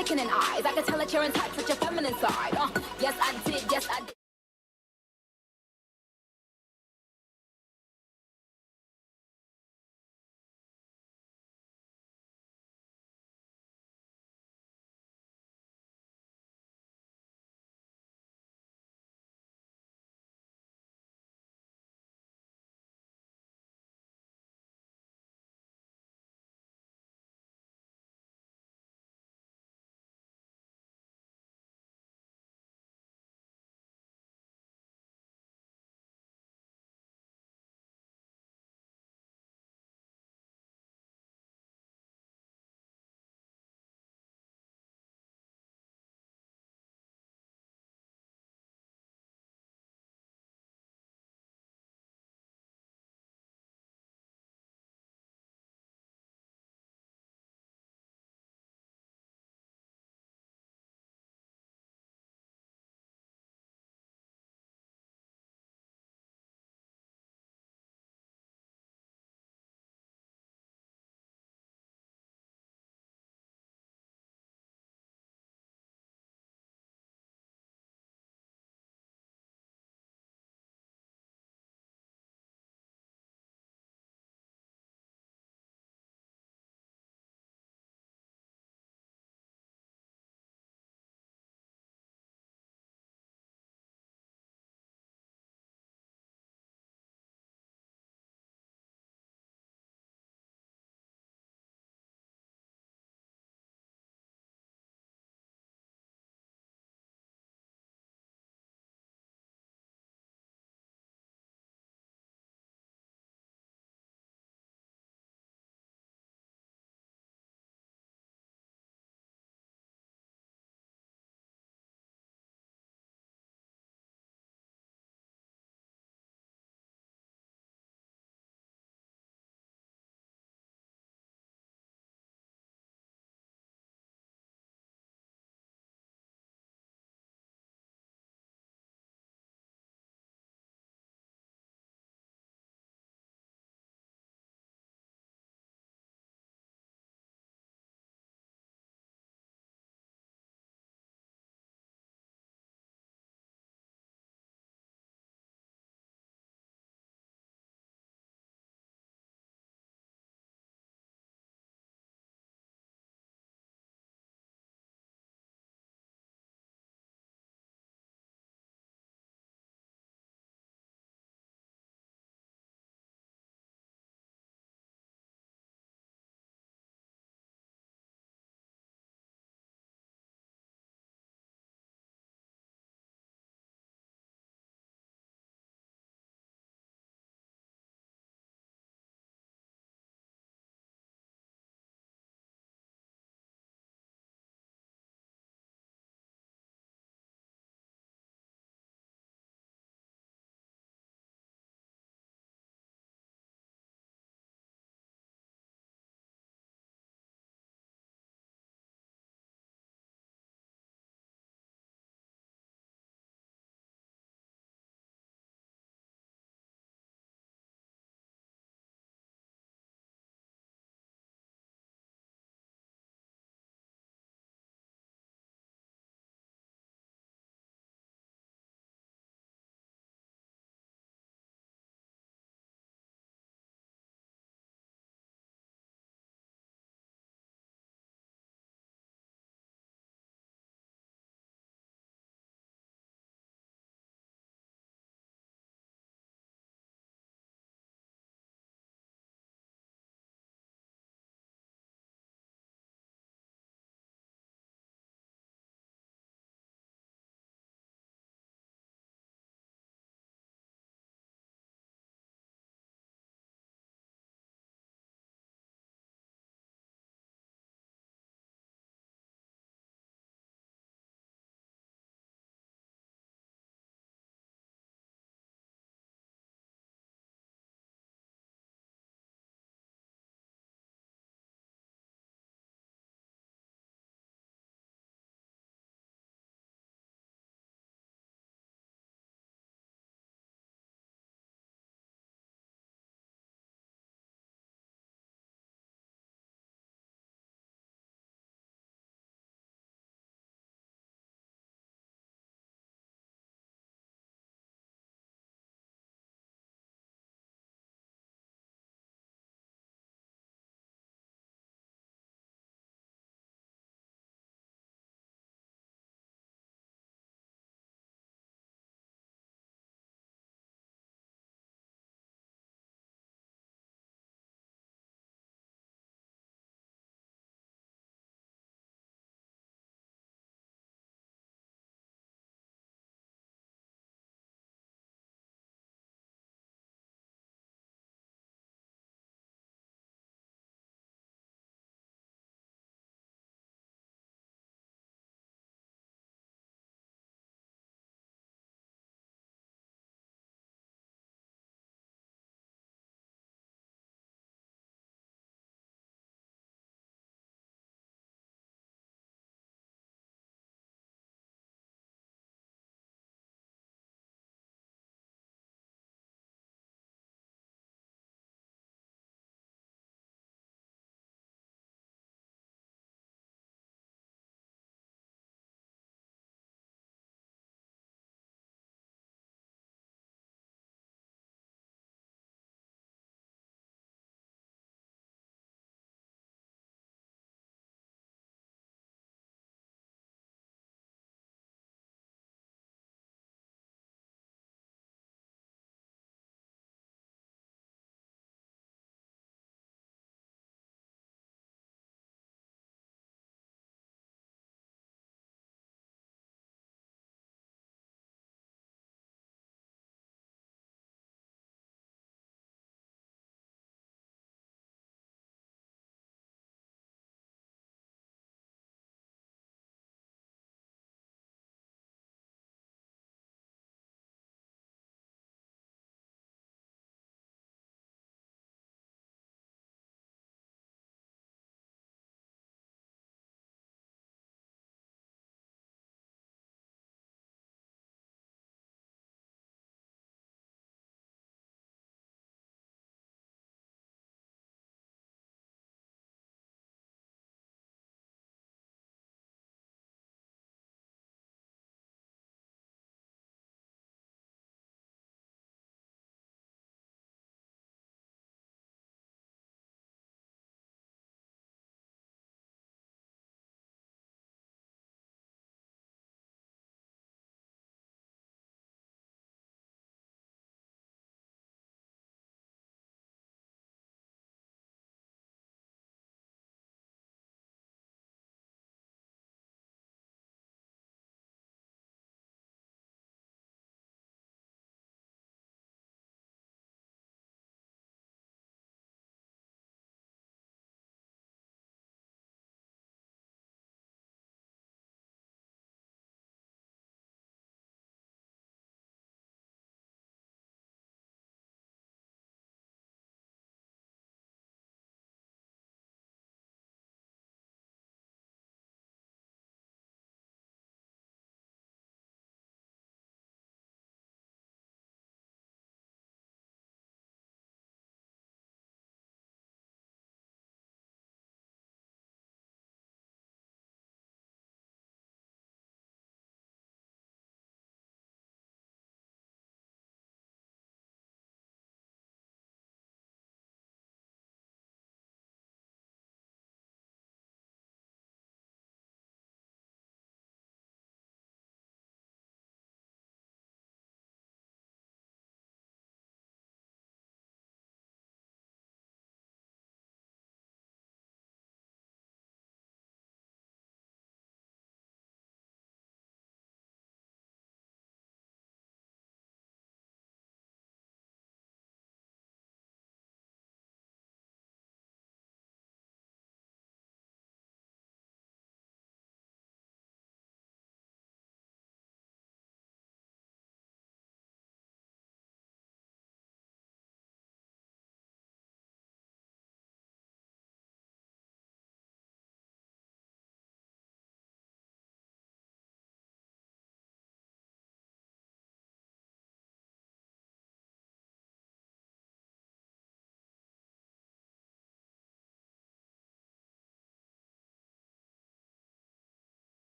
sickening eyes. I can tell that you're in touch with your feminine side. Yes, I did. Yes, I did.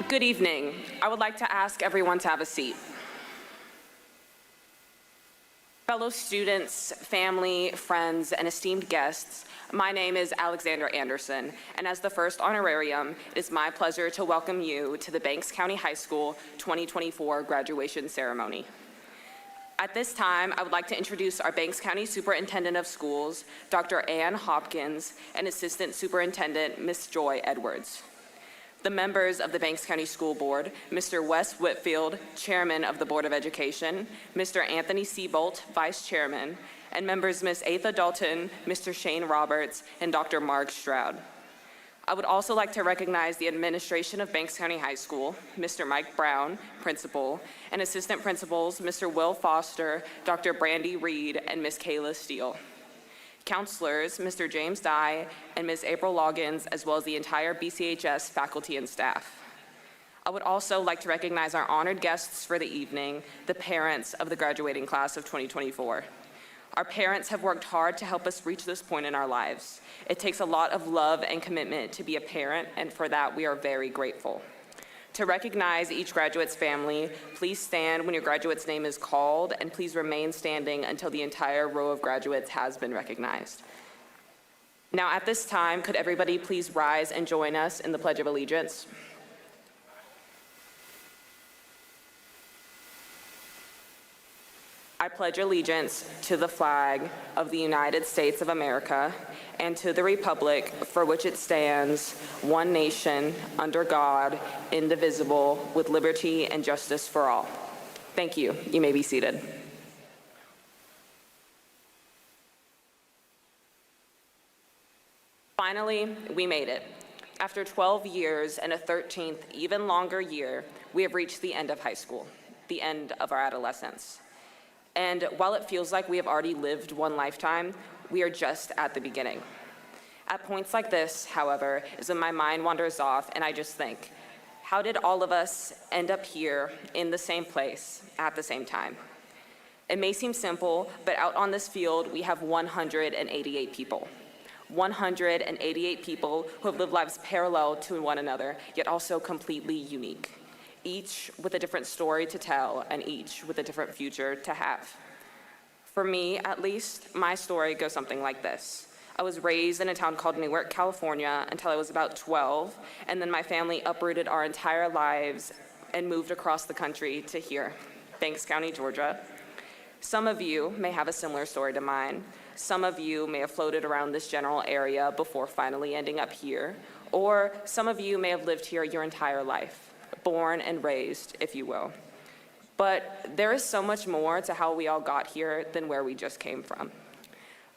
Good evening. I would like to ask everyone to have a seat. Fellow students, family, friends, and esteemed guests, my name is Alexander Anderson, and as the first honorarium, it is my pleasure to welcome you to the Banks County High School 2024 graduation ceremony. At this time, I would like to introduce our Banks County Superintendent of Schools, Dr. Ann Hopkins, and Assistant Superintendent, Ms. Joy Edwards. The members of the Banks County School Board, Mr. Wes Whitfield, Chairman of the Board of Education, Mr. Anthony Seabolt, Vice Chairman, and members Ms. Atha Dalton, Mr. Shane Roberts, and Dr. Mark Stroud. I would also like to recognize the administration of Banks County High School, Mr. Mike Brown, Principal, and Assistant Principals, Mr. Will Foster, Dr. Brandy Reed, and Ms. Kayla Steele. Counselors, Mr. James Dye and Ms. April Loggins, as well as the entire BCHS faculty and staff. I would also like to recognize our honored guests for the evening, the parents of the graduating class of 2024. Our parents have worked hard to help us reach this point in our lives. It takes a lot of love and commitment to be a parent, and for that we are very grateful. To recognize each graduate's family, please stand when your graduate's name is called, and please remain standing until the entire row of graduates has been recognized. Now at this time, could everybody please rise and join us in the Pledge of Allegiance? I pledge allegiance to the flag of the United States of America and to the republic for which it stands, one nation, under God, indivisible, with liberty and justice for all. Thank you. You may be seated. Finally, we made it. After 12 years and a 13th, even longer year, we have reached the end of high school, the end of our adolescence. And while it feels like we have already lived one lifetime, we are just at the beginning. At points like this, however, is when my mind wanders off and I just think, how did all of us end up here in the same place at the same time? It may seem simple, but out on this field, we have 188 people. 188 people who have lived lives parallel to one another, yet also completely unique. Each with a different story to tell, and each with a different future to have. For me, at least, my story goes something like this. I was raised in a town called Newark, California, until I was about 12, and then my family uprooted our entire lives and moved across the country to here, Banks County, Georgia. Some of you may have a similar story to mine. Some of you may have floated around this general area before finally ending up here, or some of you may have lived here your entire life. Born and raised, if you will. But there is so much more to how we all got here than where we just came from.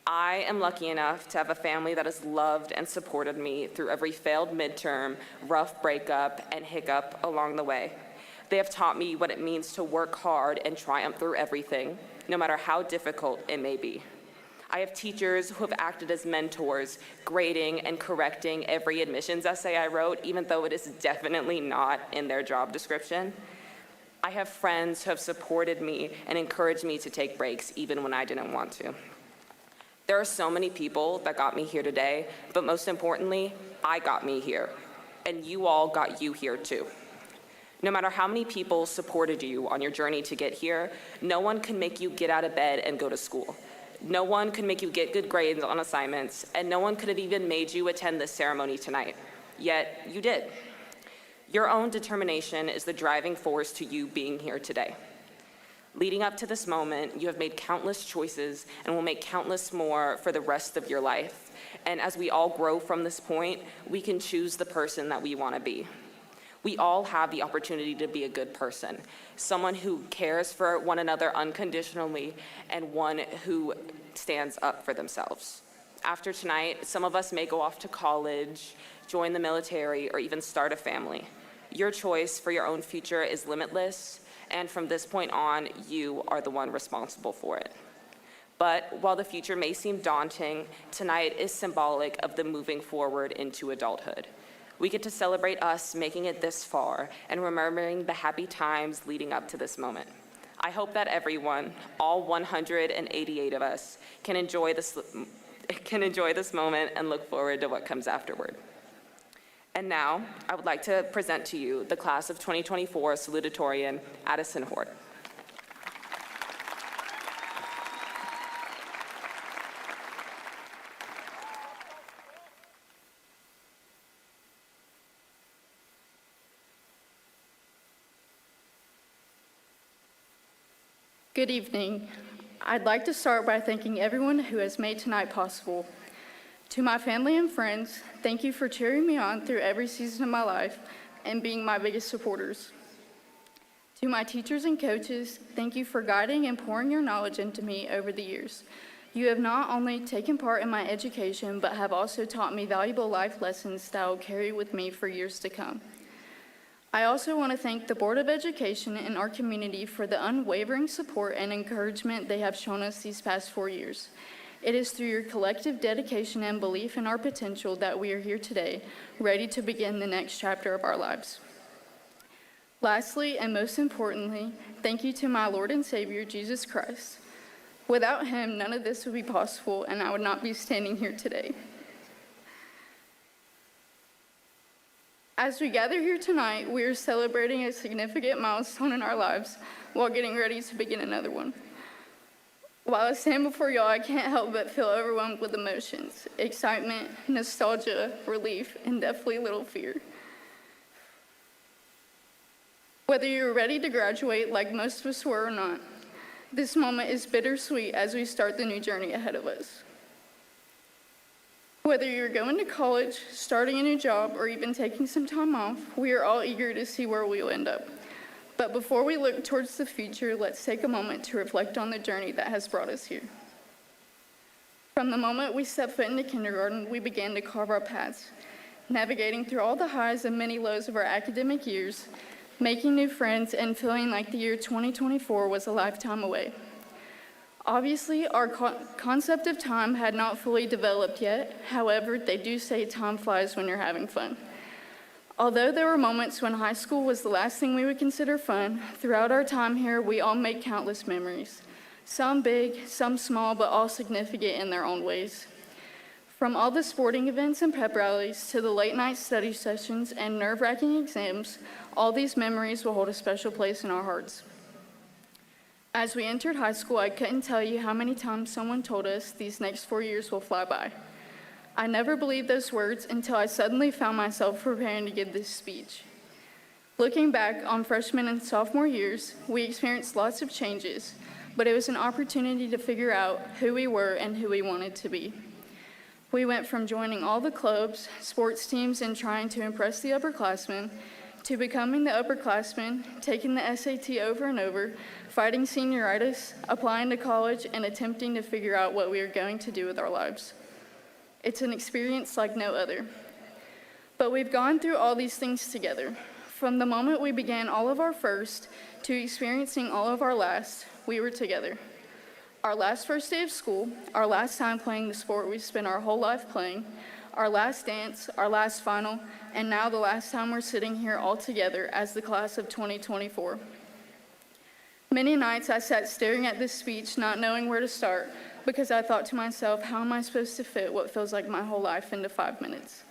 I am lucky enough to have a family that has loved and supported me through every failed midterm, rough breakup, and hiccup along the way. They have taught me what it means to work hard and triumph through everything, no matter how difficult it may be. I have teachers who have acted as mentors, grading and correcting every admissions essay I wrote, even though it is definitely not in their job description. I have friends who have supported me and encouraged me to take breaks, even when I didn't want to. There are so many people that got me here today, but most importantly, I got me here, and you all got you here too. No matter how many people supported you on your journey to get here, no one can make you get out of bed and go to school. No one could make you get good grades on assignments, and no one could have even made you attend this ceremony tonight. Yet, you did. Your own determination is the driving force to you being here today. Leading up to this moment, you have made countless choices and will make countless more for the rest of your life. And as we all grow from this point, we can choose the person that we want to be. We all have the opportunity to be a good person, someone who cares for one another unconditionally, and one who stands up for themselves. After tonight, some of us may go off to college, join the military, or even start a family. Your choice for your own future is limitless, and from this point on, you are the one responsible for it. But while the future may seem daunting, tonight is symbolic of the moving forward into adulthood. We get to celebrate us making it this far and remembering the happy times leading up to this moment. I hope that everyone, all 188 of us, can enjoy this moment and look forward to what comes afterward. And now, I would like to present to you the class of 2024 Salutatorian, Addison Hort. Good evening. I'd like to start by thanking everyone who has made tonight possible. To my family and friends, thank you for cheering me on through every season of my life and being my biggest supporters. To my teachers and coaches, thank you for guiding and pouring your knowledge into me over the years. You have not only taken part in my education, but have also taught me valuable life lessons that I will carry with me for years to come. I also want to thank the Board of Education and our community for the unwavering support and encouragement they have shown us these past 4 years. It is through your collective dedication and belief in our potential that we are here today, ready to begin the next chapter of our lives. Lastly, and most importantly, thank you to my Lord and Savior, Jesus Christ. Without him, none of this would be possible, and I would not be standing here today. As we gather here tonight, we are celebrating a significant milestone in our lives while getting ready to begin another one. While I stand before y'all, I can't help but feel overwhelmed with emotions, excitement, nostalgia, relief, and definitely a little fear. Whether you're ready to graduate like most of us were or not, this moment is bittersweet as we start the new journey ahead of us. Whether you're going to college, starting a new job, or even taking some time off, we are all eager to see where we will end up. But before we look towards the future, let's take a moment to reflect on the journey that has brought us here. From the moment we stepped foot into kindergarten, we began to carve our paths, navigating through all the highs and many lows of our academic years, making new friends, and feeling like the year 2024 was a lifetime away. Obviously, our concept of time had not fully developed yet. However, they do say time flies when you're having fun. Although there were moments when high school was the last thing we would consider fun, throughout our time here, we all made countless memories. Some big, some small, but all significant in their own ways. From all the sporting events and pep rallies to the late-night study sessions and nerve-wracking exams, all these memories will hold a special place in our hearts. As we entered high school, I couldn't tell you how many times someone told us these next 4 years will fly by. I never believed those words until I suddenly found myself preparing to give this speech. Looking back on freshman and sophomore years, we experienced lots of changes, but it was an opportunity to figure out who we were and who we wanted to be. We went from joining all the clubs, sports teams, and trying to impress the upperclassmen, to becoming the upperclassmen, taking the SAT over and over, fighting senioritis, applying to college, and attempting to figure out what we are going to do with our lives. It's an experience like no other. But we've gone through all these things together. From the moment we began all of our first to experiencing all of our last, we were together. Our last first day of school, our last time playing the sport we spent our whole life playing, our last dance, our last final, and now the last time we're sitting here all together as the class of 2024. Many nights I sat staring at this speech, not knowing where to start, because I thought to myself, how am I supposed to fit what feels like my whole life into 5 minutes?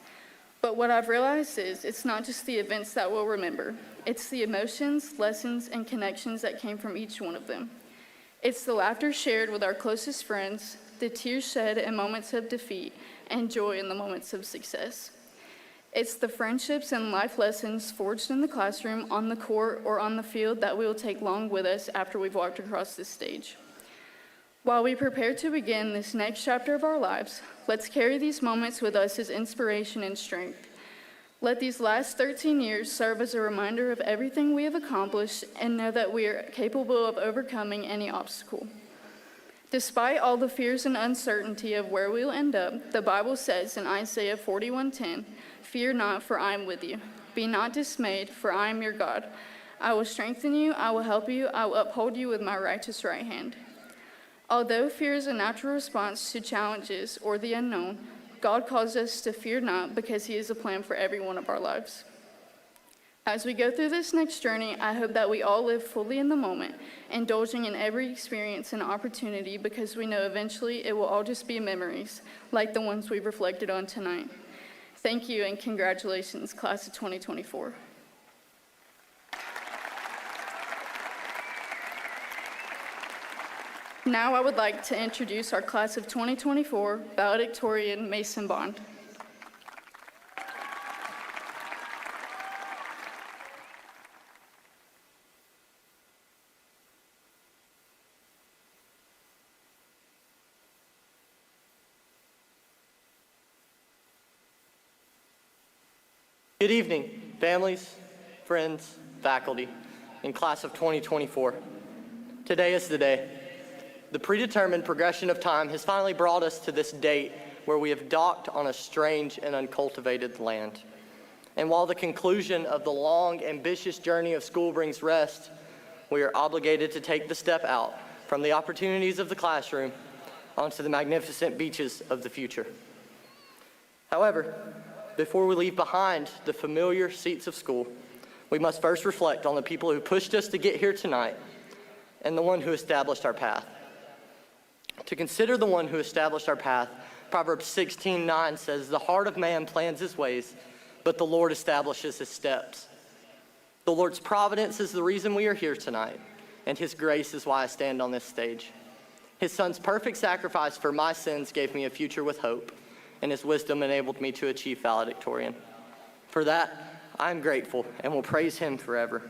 But what I've realized is, it's not just the events that we'll remember. It's the emotions, lessons, and connections that came from each one of them. It's the laughter shared with our closest friends, the tears shed in moments of defeat, and joy in the moments of success. It's the friendships and life lessons forged in the classroom, on the court, or on the field that we will take along with us after we've walked across this stage. While we prepare to begin this next chapter of our lives, let's carry these moments with us as inspiration and strength. Let these last 13 years serve as a reminder of everything we have accomplished and know that we are capable of overcoming any obstacle. Despite all the fears and uncertainty of where we will end up, the Bible says in Isaiah 41:10, "Fear not, for I am with you. Be not dismayed, for I am your God. I will strengthen you, I will help you, I will uphold you with my righteous right hand." Although fear is a natural response to challenges or the unknown, God calls us to fear not because He has a plan for every one of our lives. As we go through this next journey, I hope that we all live fully in the moment, indulging in every experience and opportunity because we know eventually it will all just be memories, like the ones we've reflected on tonight. Thank you and congratulations, class of 2024. Now I would like to introduce our class of 2024 valedictorian Mason Bond. Good evening, families, friends, faculty, and class of 2024. Today is the day. The predetermined progression of time has finally brought us to this date where we have docked on a strange and uncultivated land. And while the conclusion of the long, ambitious journey of school brings rest, we are obligated to take the step out from the opportunities of the classroom onto the magnificent beaches of the future. However, before we leave behind the familiar seats of school, we must first reflect on the people who pushed us to get here tonight and the one who established our path. To consider the one who established our path, Proverbs 16:9 says, "The heart of man plans his ways, but the Lord establishes his steps." The Lord's providence is the reason we are here tonight, and his grace is why I stand on this stage. His son's perfect sacrifice for my sins gave me a future with hope, and his wisdom enabled me to achieve valedictorian. For that, I am grateful and will praise him forever.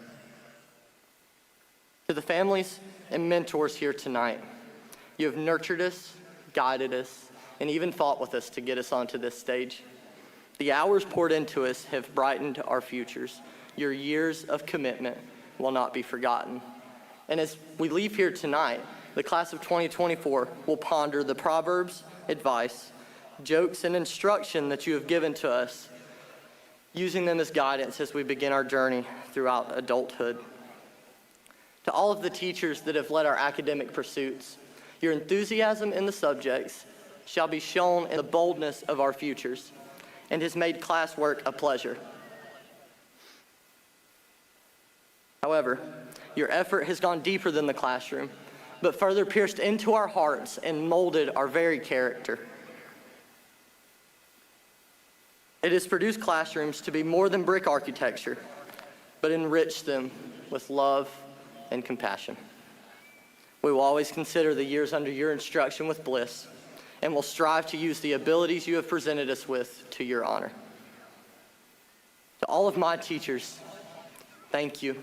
To the families and mentors here tonight, you have nurtured us, guided us, and even fought with us to get us onto this stage. The hours poured into us have brightened our futures. Your years of commitment will not be forgotten. And as we leave here tonight, the class of 2024 will ponder the proverbs, advice, jokes, and instruction that you have given to us, using them as guidance as we begin our journey throughout adulthood. To all of the teachers that have led our academic pursuits, your enthusiasm in the subjects shall be shown in the boldness of our futures and has made classwork a pleasure. However, your effort has gone deeper than the classroom, but further pierced into our hearts and molded our very character. It has produced classrooms to be more than brick architecture, but enrich them with love and compassion. We will always consider the years under your instruction with bliss, and will strive to use the abilities you have presented us with to your honor. To all of my teachers, thank you.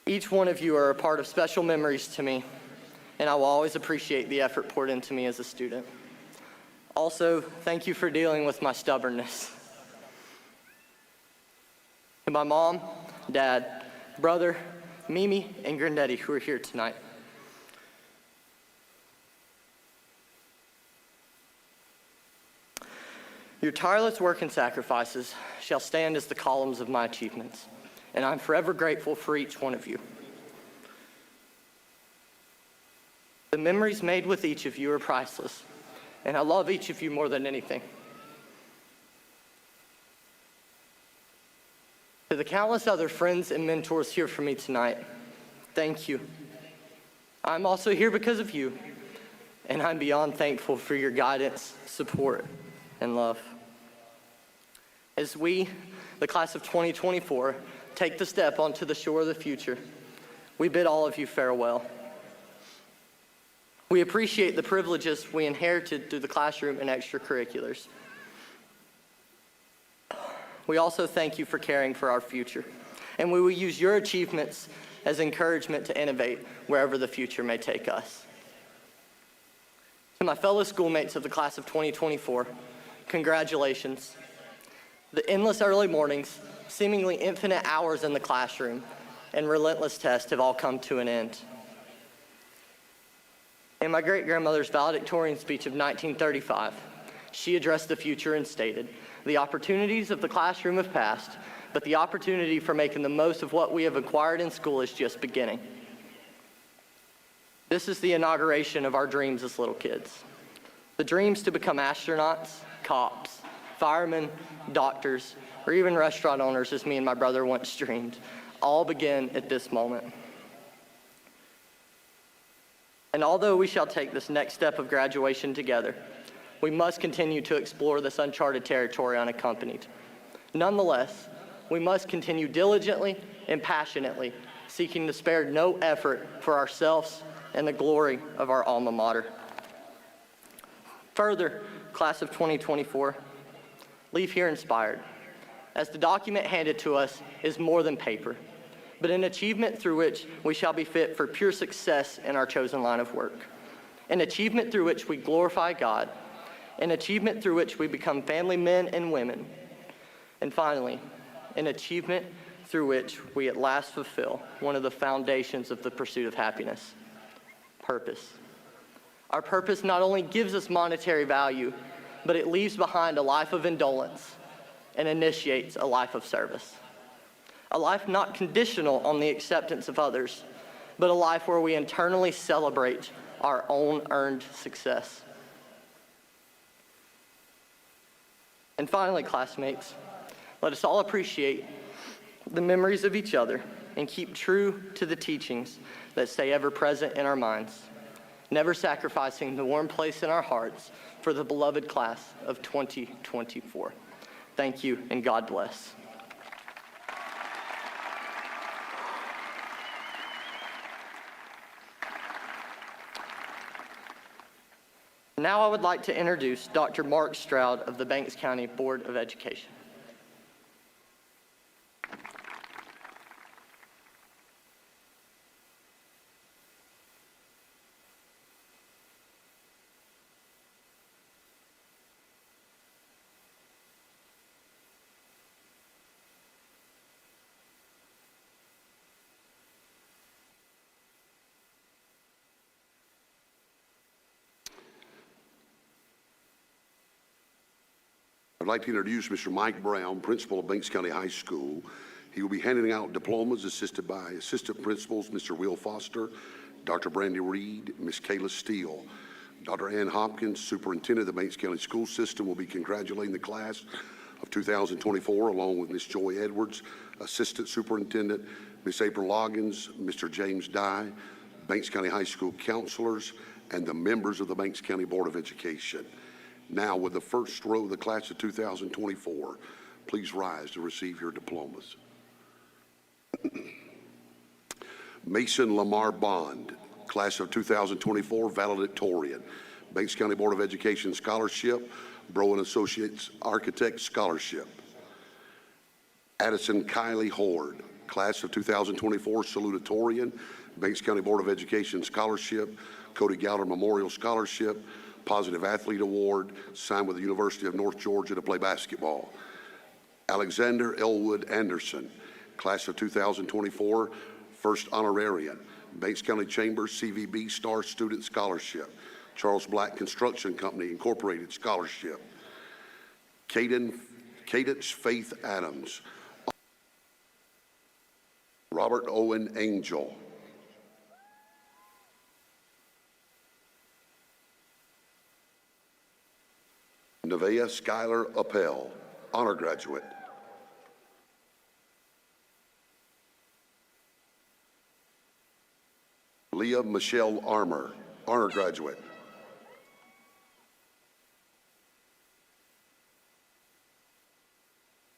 Each one of you are a part of special memories to me, and I will always appreciate the effort poured into me as a student. Also, thank you for dealing with my stubbornness. To my mom, dad, brother, Mimi, and Granddaddy who are here tonight. Your tireless work and sacrifices shall stand as the columns of my achievements, and I'm forever grateful for each one of you. The memories made with each of you are priceless, and I love each of you more than anything. To the countless other friends and mentors here for me tonight, thank you. I'm also here because of you, and I'm beyond thankful for your guidance, support, and love. As we, the class of 2024, take the step onto the shore of the future, we bid all of you farewell. We appreciate the privileges we inherited through the classroom and extracurriculars. We also thank you for caring for our future, and we will use your achievements as encouragement to innovate wherever the future may take us. To my fellow schoolmates of the class of 2024, congratulations. The endless early mornings, seemingly infinite hours in the classroom, and relentless tests have all come to an end. In my great-grandmother's valedictorian speech of 1935, she addressed the future and stated, "The opportunities of the classroom have passed, but the opportunity for making the most of what we have acquired in school is just beginning." This is the inauguration of our dreams as little kids. The dreams to become astronauts, cops, firemen, doctors, or even restaurant owners, as me and my brother once dreamed, all begin at this moment. And although we shall take this next step of graduation together, we must continue to explore this uncharted territory unaccompanied. Nonetheless, we must continue diligently and passionately seeking to spare no effort for ourselves and the glory of our alma mater. Further, class of 2024, leave here inspired, as the document handed to us is more than paper, but an achievement through which we shall be fit for pure success in our chosen line of work, an achievement through which we glorify God, an achievement through which we become family men and women, and finally, an achievement through which we at last fulfill one of the foundations of the pursuit of happiness, purpose. Our purpose not only gives us monetary value, but it leaves behind a life of indolence and initiates a life of service. A life not conditional on the acceptance of others, but a life where we internally celebrate our own earned success. And finally, classmates, let us all appreciate the memories of each other and keep true to the teachings that stay ever present in our minds, never sacrificing the warm place in our hearts for the beloved class of 2024. Thank you, and God bless. Now I would like to introduce Dr. Mark Stroud of the Banks County Board of Education. I'd like to introduce Mr. Mike Brown, principal of Banks County High School. He will be handing out diplomas assisted by assistant principals Mr. Will Foster, Dr. Brandy Reed, Ms. Kayla Steele. Dr. Ann Hopkins, superintendent of the Banks County School System, will be congratulating the class of 2024, along with Ms. Joy Edwards, assistant superintendent, Ms. April Loggins, Mr. James Dye, Banks County High School counselors, and the members of the Banks County Board of Education. Now, with the first row of the class of 2024, please rise to receive your diplomas. Mason Lamar Bond, class of 2024, valedictorian, Banks County Board of Education Scholarship, Browen Associates Architect Scholarship. Addison Kylie Horde, class of 2024, salutatorian, Banks County Board of Education Scholarship, Cody Gowder Memorial Scholarship, Positive Athlete Award, signed with the University of North Georgia to play basketball. Alexander Elwood Anderson, class of 2024, first honorarian, Banks County Chambers CVB Star Student Scholarship, Charles Black Construction Company Incorporated Scholarship. Cadence Faith Adams, Robert Owen Angel, Nevaeh Skylar Appel, honor graduate. Leah Michelle Armour, honor graduate.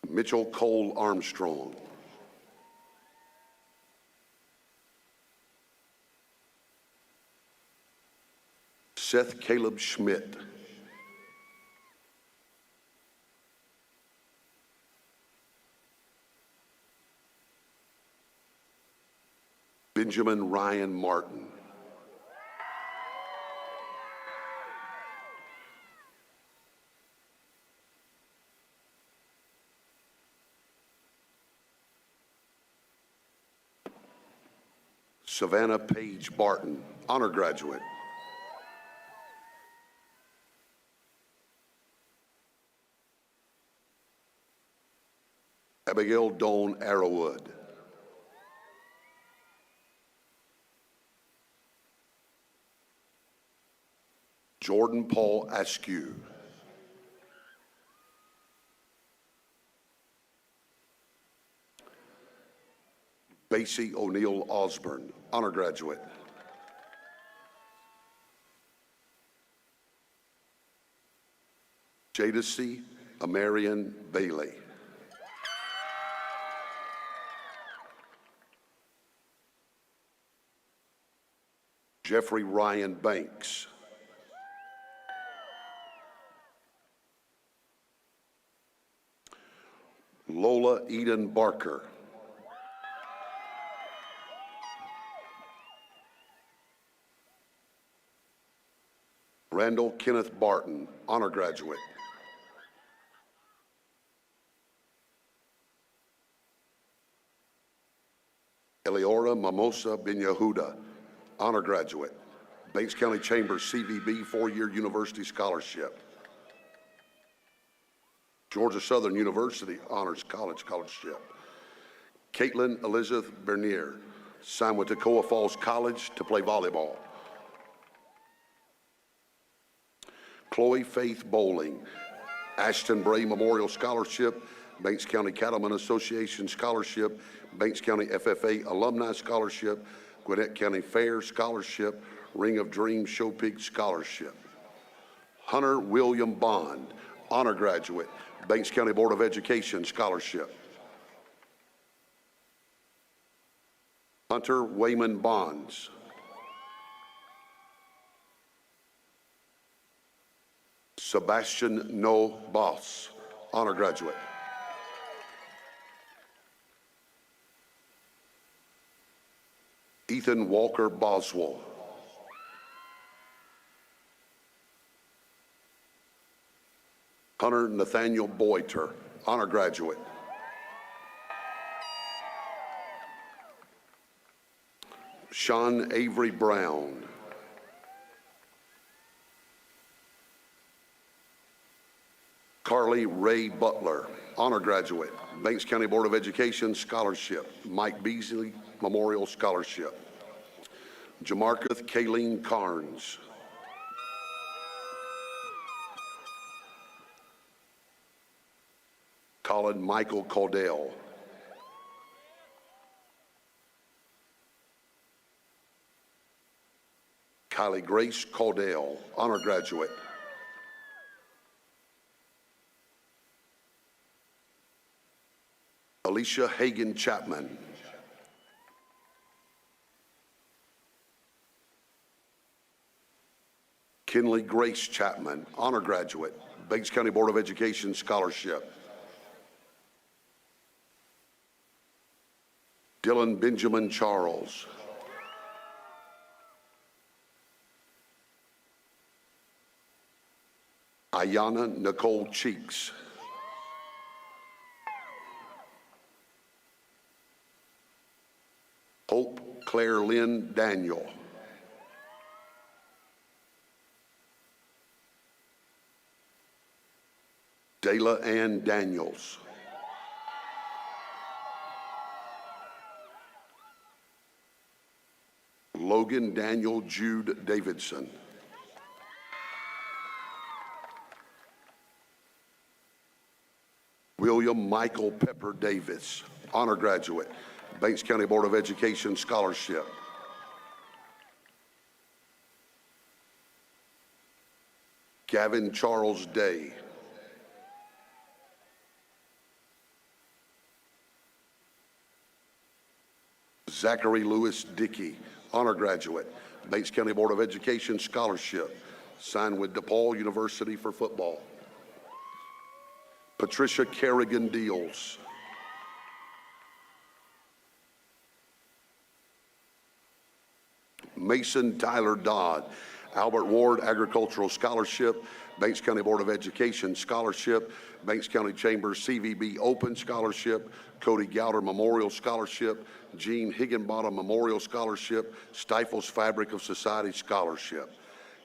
Mitchell Cole Armstrong. Seth Caleb Schmidt. Benjamin Ryan Martin. Savannah Page Barton, honor graduate. Abigail Doan Arrowwood. Jordan Paul Askew. Basie O'Neill Osborne, honor graduate. Jadacy Amarian Bailey. Jeffrey Ryan Banks. Lola Eden Barker. Randall Kenneth Barton, honor graduate. Eliora Mimosa Ben Yehuda, honor graduate. Banks County Chamber CVB 4-year university scholarship. Georgia Southern University honors college scholarship. Caitlin Elizabeth Bernier, signed with Toccoa Falls College to play volleyball. Chloe Faith Bowling, Ashton Bray Memorial Scholarship, Banks County Cattlemen Association Scholarship, Banks County FFA Alumni Scholarship, Gwinnett County Fair Scholarship, Ring of Dreams Show Pig Scholarship. Hunter William Bond, honor graduate, Banks County Board of Education Scholarship. Hunter Wayman Bonds. Sebastian No Boss, honor graduate. Ethan Walker Boswell. Hunter Nathaniel Boiter, honor graduate. Sean Avery Brown. Carly Ray Butler, honor graduate, Banks County Board of Education Scholarship, Mike Beasley Memorial Scholarship. Jamarcus Kayleen Carnes. Colin Michael Caudell. Kylie Grace Caudell, honor graduate. Alicia Hagan Chapman. Kinley Grace Chapman, honor graduate, Banks County Board of Education Scholarship. Dylan Benjamin Charles. Ayana Nicole Cheeks. Hope Claire Lynn Daniel. Dayla Ann Daniels. Logan Daniel Jude Davidson. William Michael Pepper Davis, honor graduate, Banks County Board of Education Scholarship. Gavin Charles Day. Zachary Lewis Dickey, honor graduate, Banks County Board of Education Scholarship, signed with DePaul University for football. Patricia Kerrigan Deals. Mason Tyler Dodd, Albert Ward Agricultural Scholarship, Banks County Board of Education Scholarship, Banks County Chamber CVB Open Scholarship, Cody Gowder Memorial Scholarship, Gene Higginbottom Memorial Scholarship, Stifles Fabric of Society Scholarship.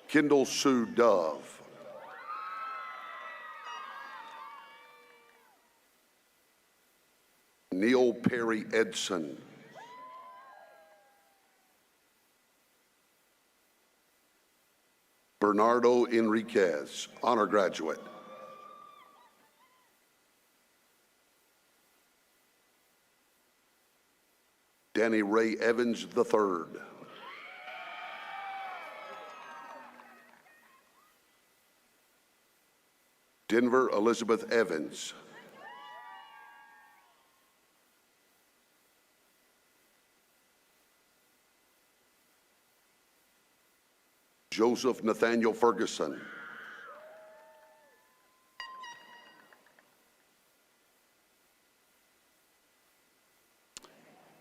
Kendall Sue Dove. Neil Perry Edson. Bernardo Enriquez, honor graduate. Danny Ray Evans III. Denver Elizabeth Evans. Joseph Nathaniel Ferguson.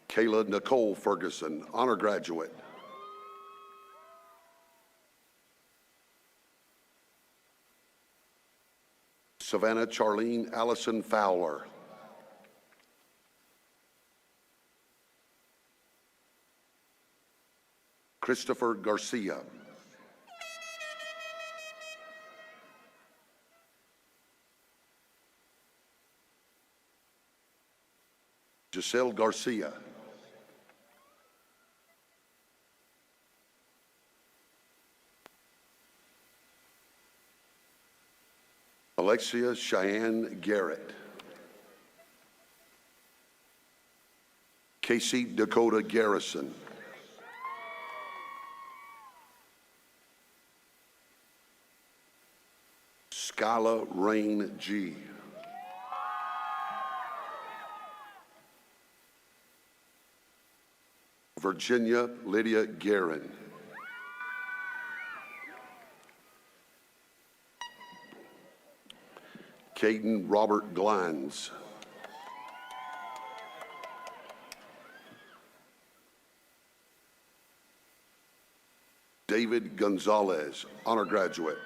Kayla Nicole Ferguson, honor graduate. Savannah Charlene Allison Fowler. Christopher Garcia. Giselle Garcia. Alexia Cheyenne Garrett. Casey Dakota Garrison. Skyla Rain G. Virginia Lydia Guerin. Caden Robert Glines. David Gonzalez, honor graduate.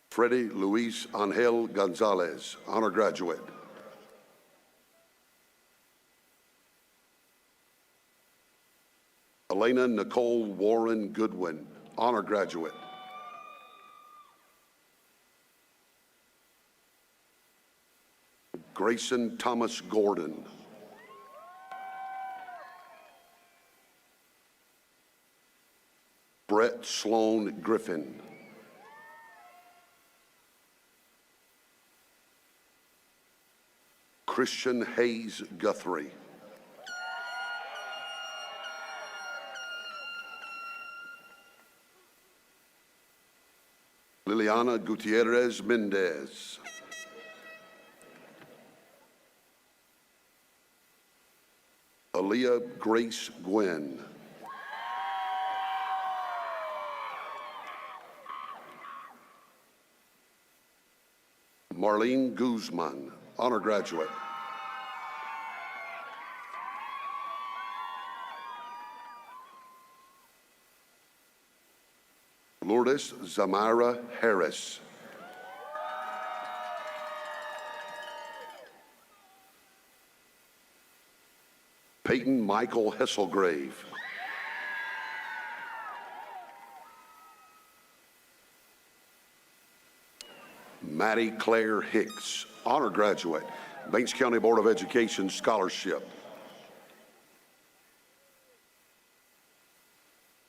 Freddie Luis Angel Gonzalez, honor graduate. Elena Nicole Warren Goodwin, honor graduate. Grayson Thomas Gordon. Brett Sloan Griffin. Christian Hayes Guthrie. Liliana Gutierrez Mendez. Aaliyah Grace Gwynn. Marlene Guzman, honor graduate. Lourdes Zamira Harris. Peyton Michael Hesselgrave. Maddie Claire Hicks, honor graduate, Banks County Board of Education scholarship.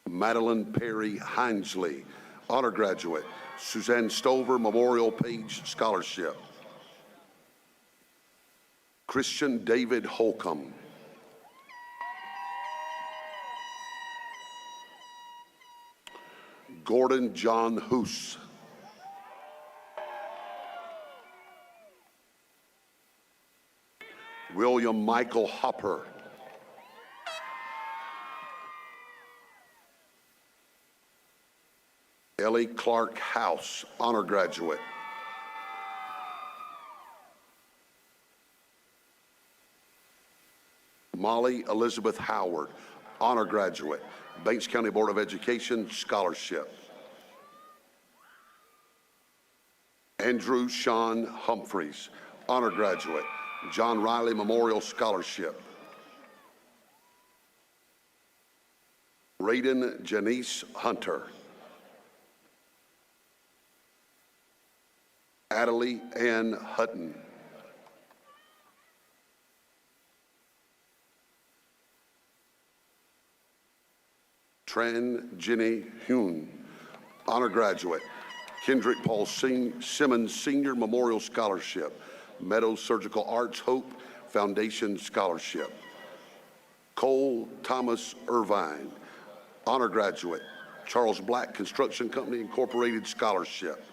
Madeline Perry Hinesley, honor graduate, Suzanne Stover Memorial Page Scholarship. Christian David Holcomb. Gordon John Hoos. William Michael Hopper. Ellie Clark House, honor graduate. Molly Elizabeth Howard, honor graduate, Banks County Board of Education scholarship. Andrew Sean Humphreys, honor graduate, John Riley Memorial Scholarship. Raiden Janice Hunter. Adelie Ann Hutton. Tran Jenny Hune, honor graduate, Kendrick Paul Simmons Senior Memorial Scholarship, Meadows Surgical Arts Hope Foundation Scholarship. Cole Thomas Irvine, honor graduate, Charles Black Construction Company Incorporated Scholarship.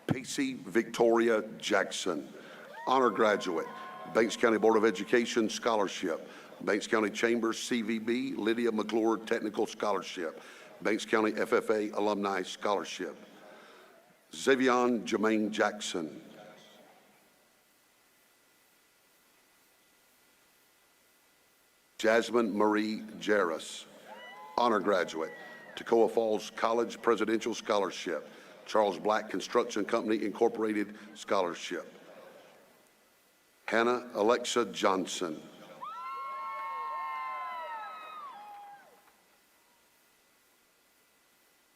Pacey Victoria Jackson, honor graduate, Banks County Board of Education Scholarship. Banks County Chambers CVB Lydia McClure Technical Scholarship. Banks County FFA Alumni Scholarship. Xavion Jermaine Jackson. Jasmine Marie Jarris, honor graduate, Toccoa Falls College Presidential Scholarship. Charles Black Construction Company Incorporated Scholarship. Hannah Alexa Johnson.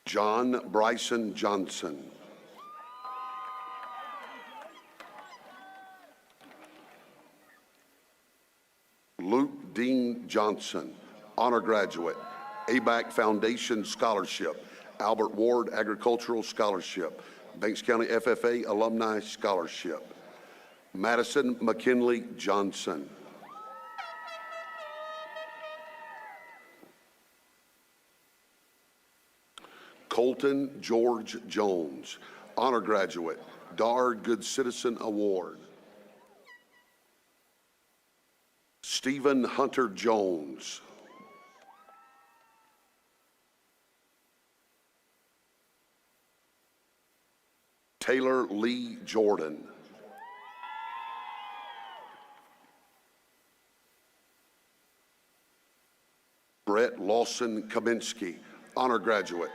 John Bryson Johnson. Luke Dean Johnson, honor graduate, ABAC Foundation Scholarship, Albert Ward Agricultural Scholarship, Banks County FFA Alumni Scholarship. Madison McKinley Johnson. Colton George Jones, honor graduate, Dar Good Citizen Award. Stephen Hunter Jones. Taylor Lee Jordan. Brett Lawson Kaminsky, honor graduate.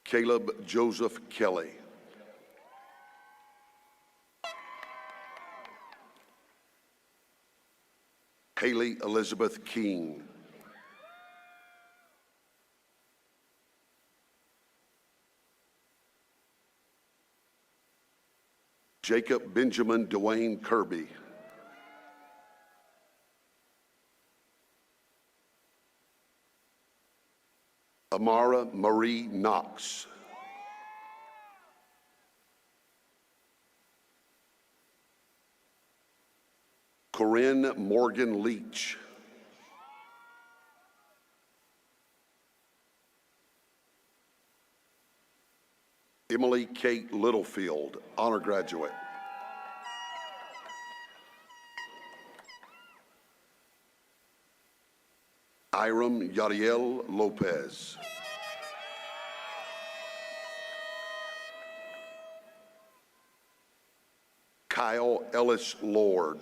Caleb Joseph Kelly. Haley Elizabeth King. Jacob Benjamin Dwayne Kirby. Amara Marie Knox. Corinne Morgan Leach. Emily Kate Littlefield, honor graduate. Iram Yadiel Lopez. Kyle Ellis Lord.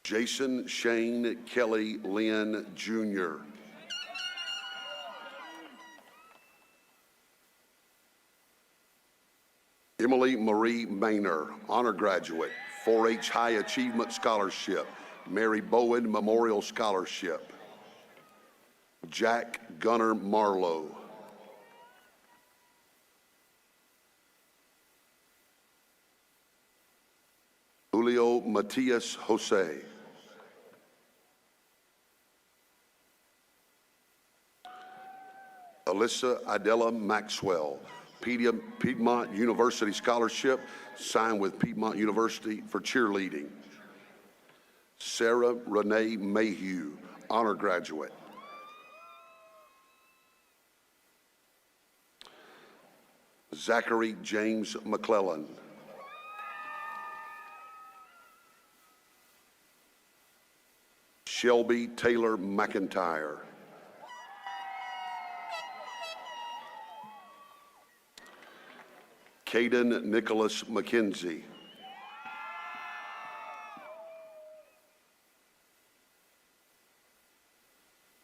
Jason Shane Kelly Lynn Jr. Emily Marie Maynor, honor graduate, 4-H High Achievement Scholarship, Mary Bowen Memorial Scholarship. Jack Gunnar Marlowe. Julio Matias Jose. Alyssa Adela Maxwell, Piedmont University Scholarship, signed with Piedmont University for cheerleading. Sarah Renee Mayhew, honor graduate. Zachary James McClellan. Shelby Taylor McIntyre. Caden Nicholas McKenzie.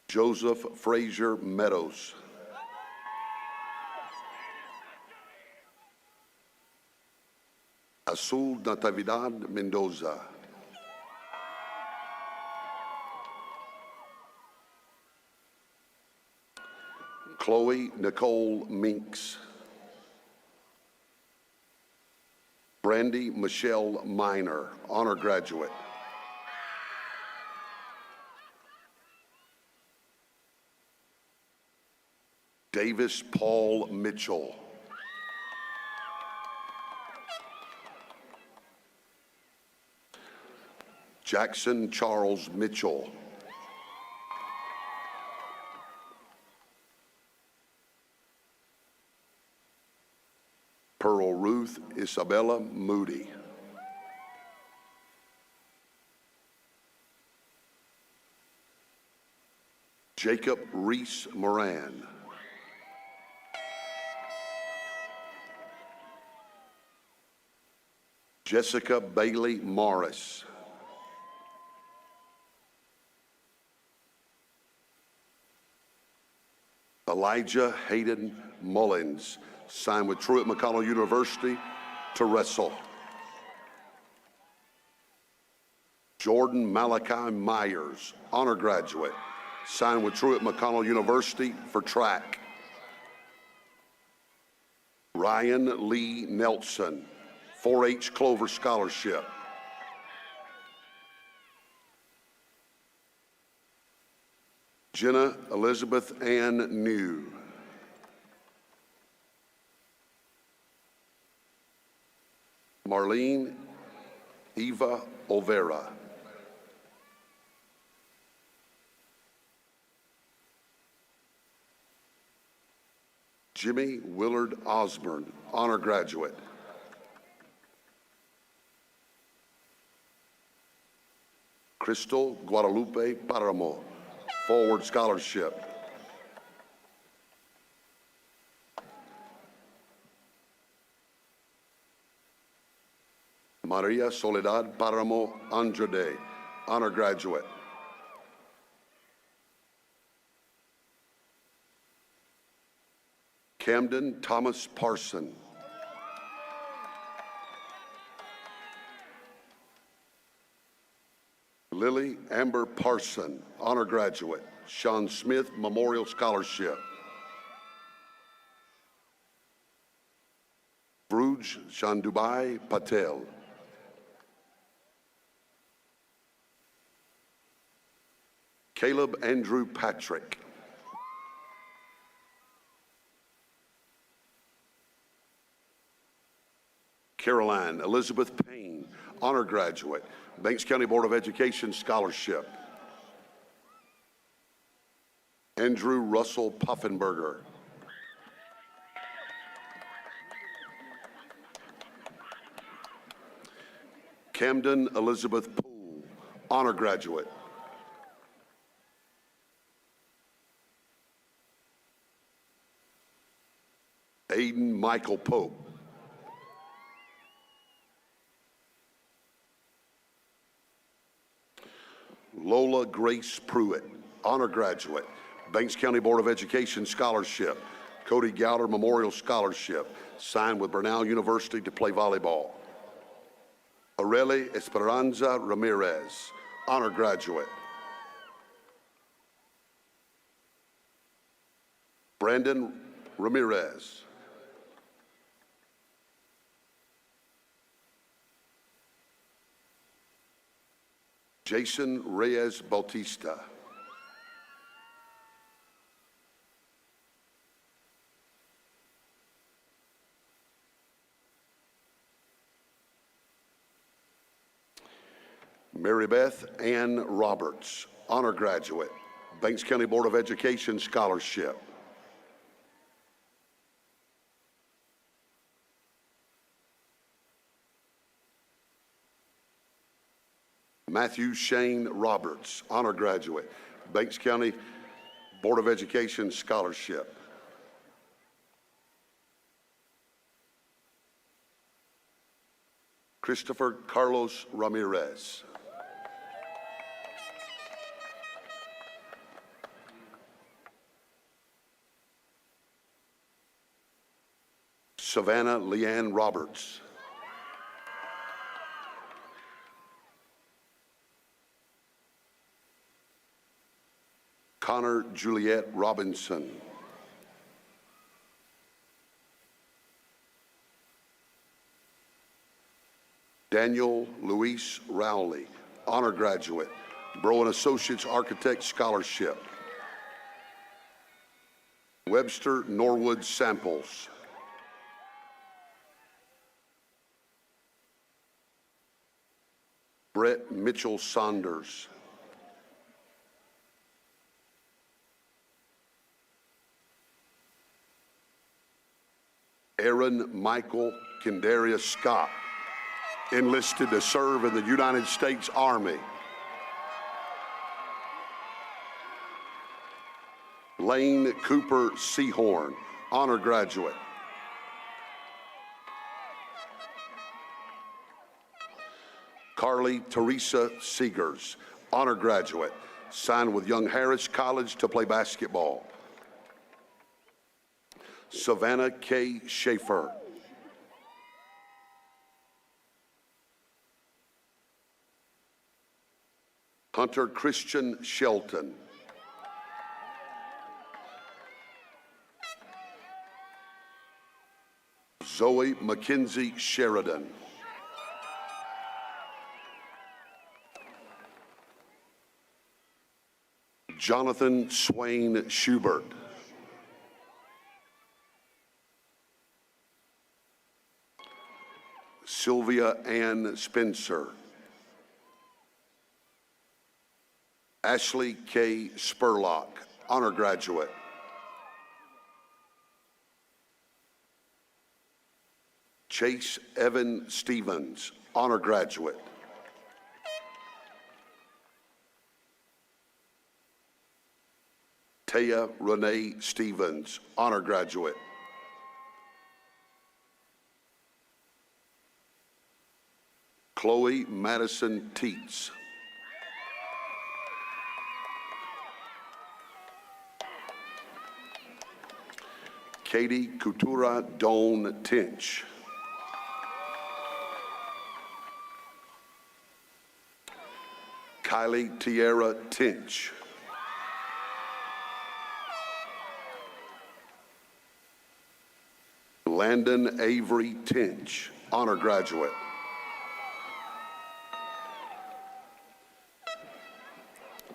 Joseph Frazier Meadows. Azul Natividad Mendoza. Chloe Nicole Minks. Brandy Michelle Minor, honor graduate. Davis Paul Mitchell. Jackson Charles Mitchell. Pearl Ruth Isabella Moody. Jacob Reese Moran. Jessica Bailey Morris. Elijah Hayden Mullins, signed with Truett McConnell University to wrestle. Jordan Malachi Myers, honor graduate, signed with Truett McConnell University for track. Ryan Lee Nelson, 4-H Clover Scholarship. Jenna Elizabeth Ann New. Marlene Eva Olvera. Jimmy Willard Osborne, honor graduate. Crystal Guadalupe Paramo, forward scholarship. Maria Soledad Paramo Andrade, honor graduate. Camden Thomas Parson. Lily Amber Parson, honor graduate, Sean Smith Memorial Scholarship. Bruj Shandubai Patel. Caleb Andrew Patrick. Caroline Elizabeth Payne, honor graduate, Banks County Board of Education Scholarship. Andrew Russell Puffenberger. Camden Elizabeth Poole, honor graduate. Aiden Michael Pope. Lola Grace Pruitt, honor graduate, Banks County Board of Education Scholarship, Cody Gowder Memorial Scholarship, signed with Bernal University to play volleyball. Areli Esperanza Ramirez, honor graduate. Brandon Ramirez. Jason Reyes Bautista. Mary Beth Ann Roberts, honor graduate, Banks County Board of Education Scholarship. Matthew Shane Roberts, honor graduate, Banks County Board of Education Scholarship. Christopher Carlos Ramirez. Savannah Leanne Roberts. Connor Juliet Robinson. Daniel Luis Rowley, honor graduate, Browan Associates Architect Scholarship. Webster Norwood Samples. Brett Mitchell Saunders. Aaron Michael Kendarius Scott, enlisted to serve in the United States Army. Lane Cooper Seahorn, honor graduate. Carly Teresa Seegers, honor graduate, signed with Young Harris College to play basketball. Savannah K. Schaefer. Hunter Christian Shelton. Zoe Mackenzie Sheridan. Jonathan Swain Schubert. Sylvia Ann Spencer. Ashley K. Spurlock, honor graduate. Chase Evan Stevens, honor graduate. Taya Renee Stevens, honor graduate. Chloe Madison Teets. Katie Coutura Doan Tinch. Kylie Tierra Tinch. Landon Avery Tinch, honor graduate.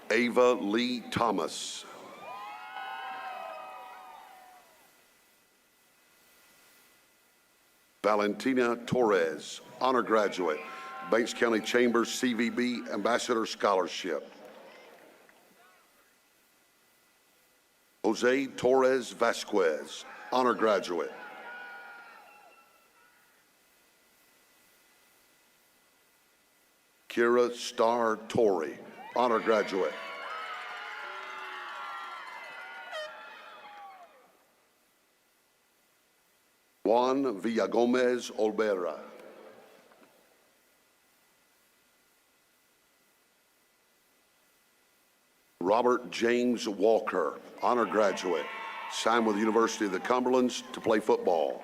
Ava Lee Thomas. Valentina Torres, honor graduate, Banks County Chambers CVB Ambassador Scholarship. Jose Torres Vasquez, honor graduate. Kira Starr Torrey, honor graduate. Juan Villagomez Olvera. Robert James Walker, honor graduate, signed with the University of the Cumberlands to play football.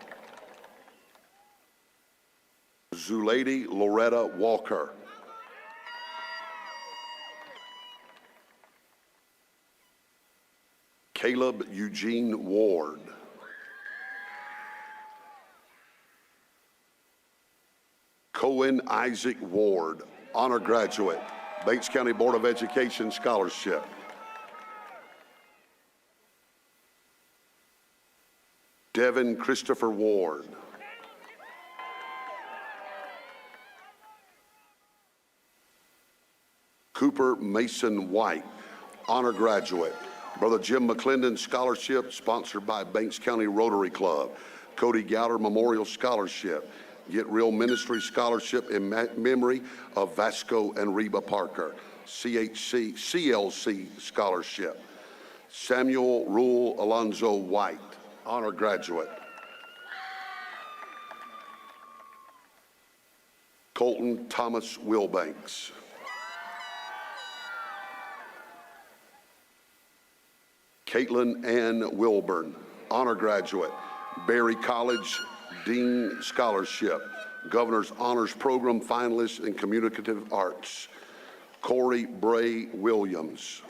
Zulady Loretta Walker. Caleb Eugene Ward. Cohen Isaac Ward, honor graduate, Banks County Board of Education Scholarship. Devin Christopher Ward. Cooper Mason White, honor graduate, Brother Jim McClendon Scholarship, sponsored by Banks County Rotary Club. Cody Gowder Memorial Scholarship. Get Real Ministry Scholarship in memory of Vasco and Reba Parker. CLC Scholarship. Samuel Rule Alonzo White, honor graduate. Colton Thomas Wilbanks. Caitlin Ann Wilburn, honor graduate, Berry College Dean Scholarship, Governor's Honors Program finalist in Communicative Arts. Corey Bray Williams.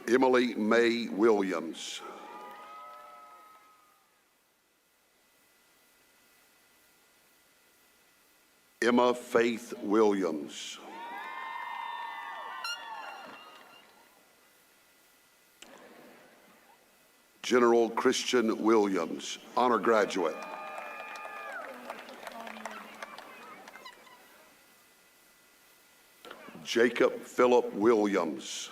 Emily May Williams. Emma Faith Williams. General Christian Williams, honor graduate. Jacob Philip Williams.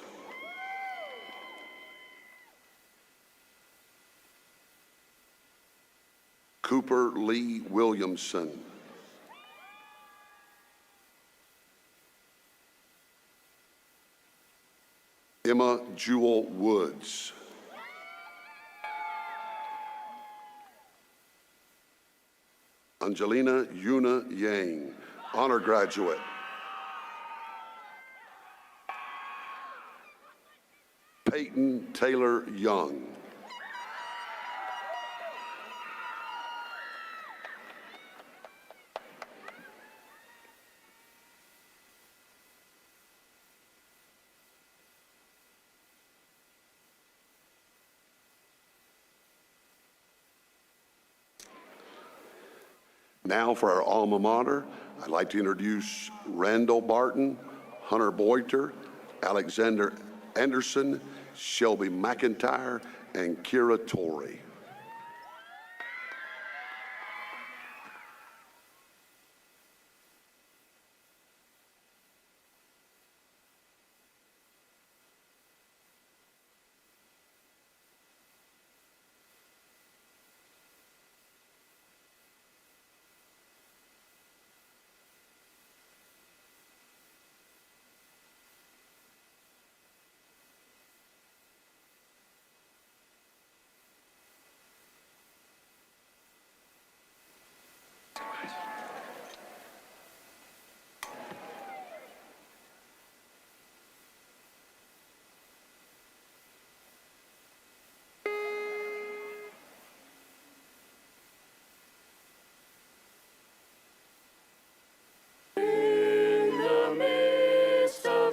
Cooper Lee Williamson. Emma Jewel Woods. Angelina Yuna Yang, honor graduate. Peyton Taylor Young. Now for our alma mater, I'd like to introduce Randall Barton, Hunter Boiter, Alexander Anderson, Shelby McIntyre, and Kira Torrey.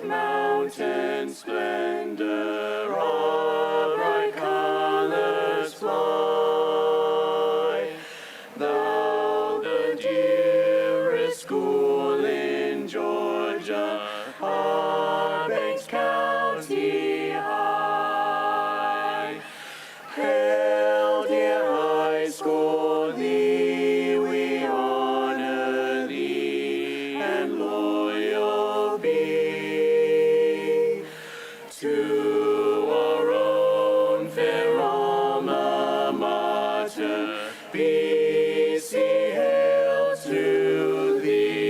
Mountain splendor, all bright colors fly. Thou, the dearest school in Georgia, our Banks County High. Hail, dear high school, thee we honor thee, and loyal be. To our own fair alma mater, BC, hail to thee.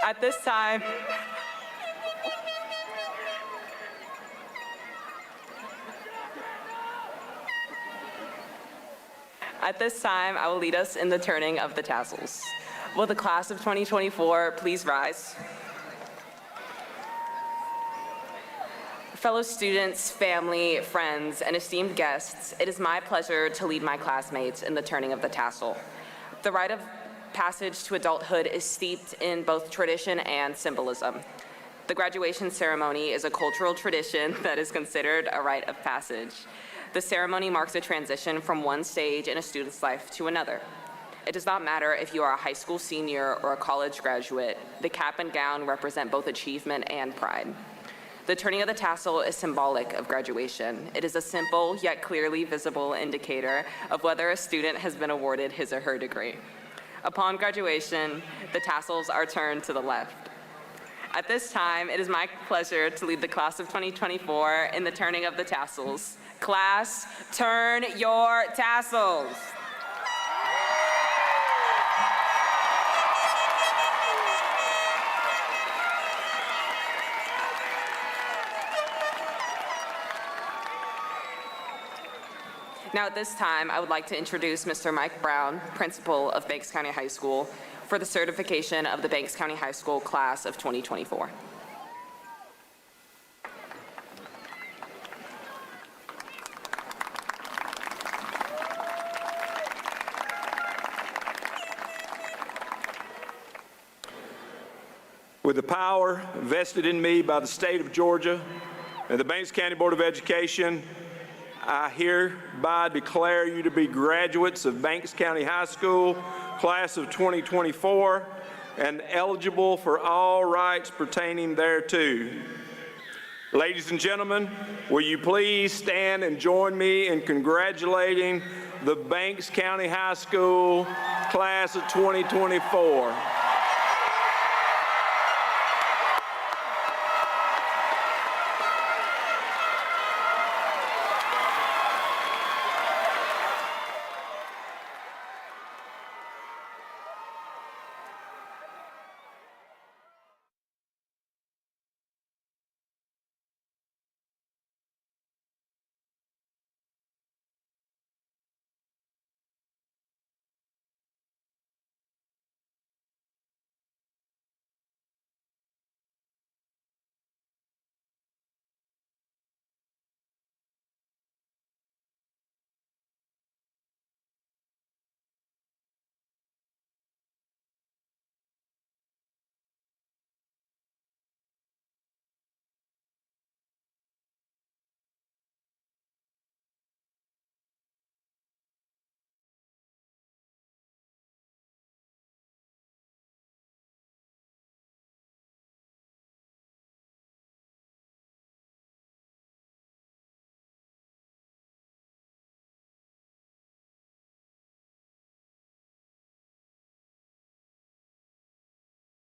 At this time, I will lead us in the turning of the tassels. Will the class of 2024 please rise? Fellow students, family, friends, and esteemed guests, it is my pleasure to lead my classmates in the turning of the tassel. The rite of passage to adulthood is steeped in both tradition and symbolism. The graduation ceremony is a cultural tradition that is considered a rite of passage. The ceremony marks a transition from one stage in a student's life to another. It does not matter if you are a high school senior or a college graduate. The cap and gown represent both achievement and pride. The turning of the tassel is symbolic of graduation. It is a simple yet clearly visible indicator of whether a student has been awarded his or her degree. Upon graduation, the tassels are turned to the left. At this time, it is my pleasure to lead the class of 2024 in the turning of the tassels. Class, turn your tassels. Now at this time, I would like to introduce Mr. Mike Brown, principal of Banks County High School, for the certification of the Banks County High School class of 2024. With the power vested in me by the state of Georgia and the Banks County Board of Education, I hereby declare you to be graduates of Banks County High School, class of 2024, and eligible for all rights pertaining thereto. Ladies and gentlemen, will you please stand and join me in congratulating the Banks County High School class of 2024.